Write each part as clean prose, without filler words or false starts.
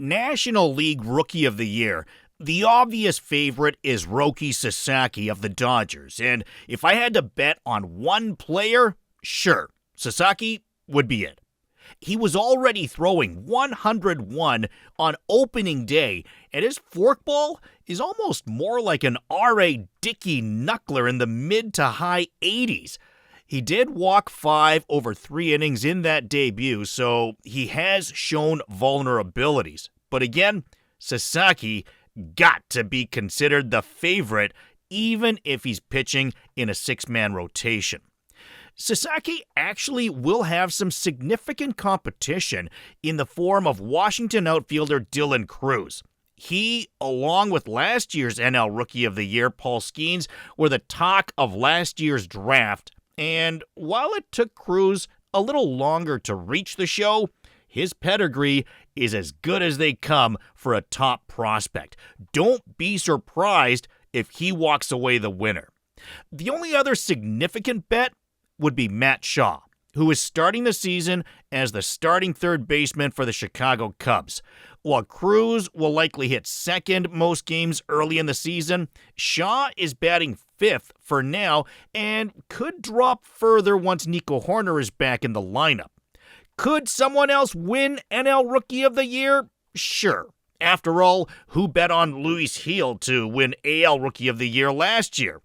National League Rookie of the Year. The obvious favorite is Roki Sasaki of the Dodgers, and if I had to bet on one player, sure, Sasaki would be it. He was already throwing 101 on opening day, and his forkball is almost more like an R.A. Dickey knuckler in the mid to high 80s. He did walk 5 over 3 innings in that debut, so he has shown vulnerabilities. But again, Sasaki got to be considered the favorite, even if he's pitching in a 6-man rotation. Sasaki actually will have some significant competition in the form of Washington outfielder Dylan Cruz. He, along with last year's NL Rookie of the Year, Paul Skeens, were the talk of last year's draft, and while it took Cruz a little longer to reach the show, his pedigree is as good as they come for a top prospect. Don't be surprised if he walks away the winner. The only other significant bet would be Matt Shaw, who is starting the season as the starting third baseman for the Chicago Cubs. While Cruz will likely hit second most games early in the season, Shaw is batting 5th for now and could drop further once Nico Horner is back in the lineup. Could someone else win NL Rookie of the Year? Sure. After all, who bet on Luis Gil to win AL Rookie of the Year last year?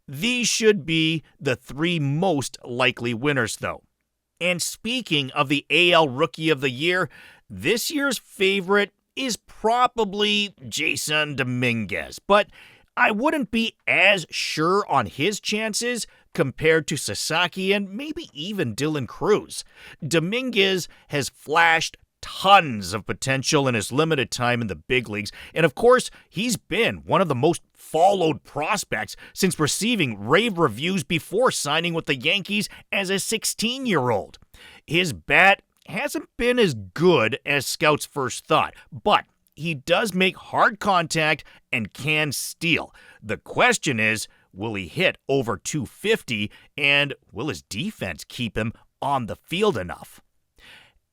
These should be the 3 most likely winners, though. And speaking of the AL Rookie of the Year, this year's favorite is probably Jason Dominguez, but I wouldn't be as sure on his chances compared to Sasaki and maybe even Dylan Cruz. Dominguez has flashed tons of potential in his limited time in the big leagues, and of course, he's been one of the most followed prospects since receiving rave reviews before signing with the Yankees as a 16-year-old. His bat hasn't been as good as scouts first thought, but he does make hard contact and can steal. The question is, will he hit over 250, and will his defense keep him on the field enough?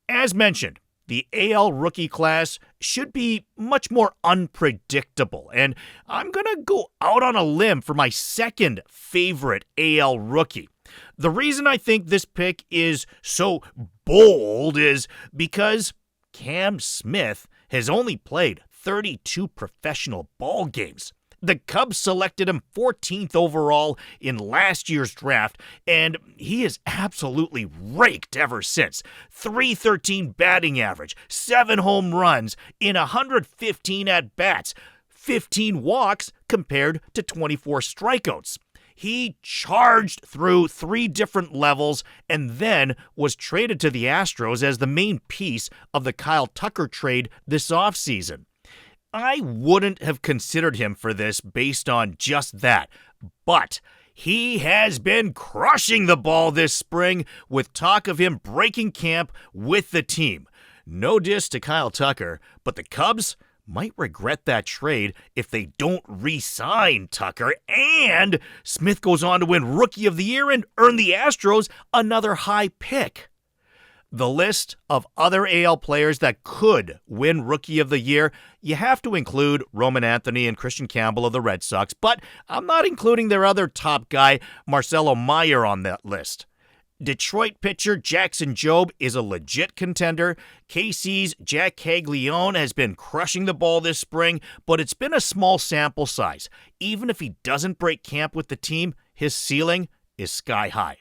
As mentioned, the AL rookie class should be much more unpredictable, and I'm going to go out on a limb for my second favorite AL rookie. The reason I think this pick is so bold is because Cam Smith has only played 32 professional ball games. The Cubs selected him 14th overall in last year's draft, and he has absolutely raked ever since. .313 batting average, 7 home runs in 115 at-bats, 15 walks compared to 24 strikeouts. He charged through 3 different levels and then was traded to the Astros as the main piece of the Kyle Tucker trade this offseason. I wouldn't have considered him for this based on just that, but he has been crushing the ball this spring with talk of him breaking camp with the team. No diss to Kyle Tucker, but the Cubs might regret that trade if they don't re-sign Tucker, and Smith goes on to win Rookie of the Year and earn the Astros another high pick. The list of other AL players that could win Rookie of the Year, you have to include Roman Anthony and Christian Campbell of the Red Sox, but I'm not including their other top guy, Marcelo Meyer, on that list. Detroit pitcher Jackson Jobe is a legit contender. KC's Jack Caglione has been crushing the ball this spring, but it's been a small sample size. Even if he doesn't break camp with the team, his ceiling is sky high.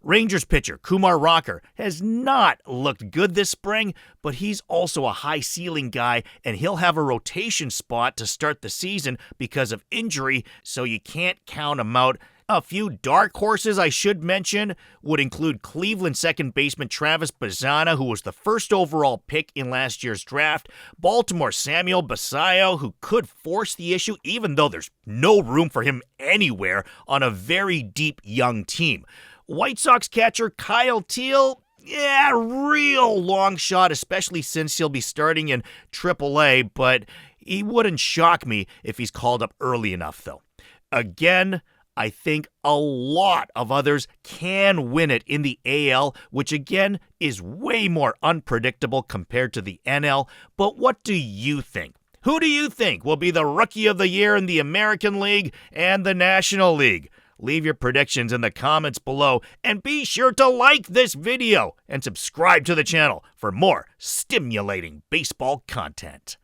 Rangers pitcher Kumar Rocker has not looked good this spring, but he's also a high-ceiling guy, and he'll have a rotation spot to start the season because of injury, so you can't count him out. A few dark horses I should mention would include Cleveland second baseman Travis Bazzana, who was the first overall pick in last year's draft, Baltimore Samuel Basallo, who could force the issue even though there's no room for him anywhere on a very deep young team. White Sox catcher Kyle Teal, real long shot, especially since he'll be starting in AAA, but he wouldn't shock me if he's called up early enough, though. Again, I think a lot of others can win it in the AL, which again is way more unpredictable compared to the NL. But what do you think? Who do you think will be the Rookie of the Year in the American League and the National League? Leave your predictions in the comments below, and be sure to like this video and subscribe to the channel for more stimulating baseball content.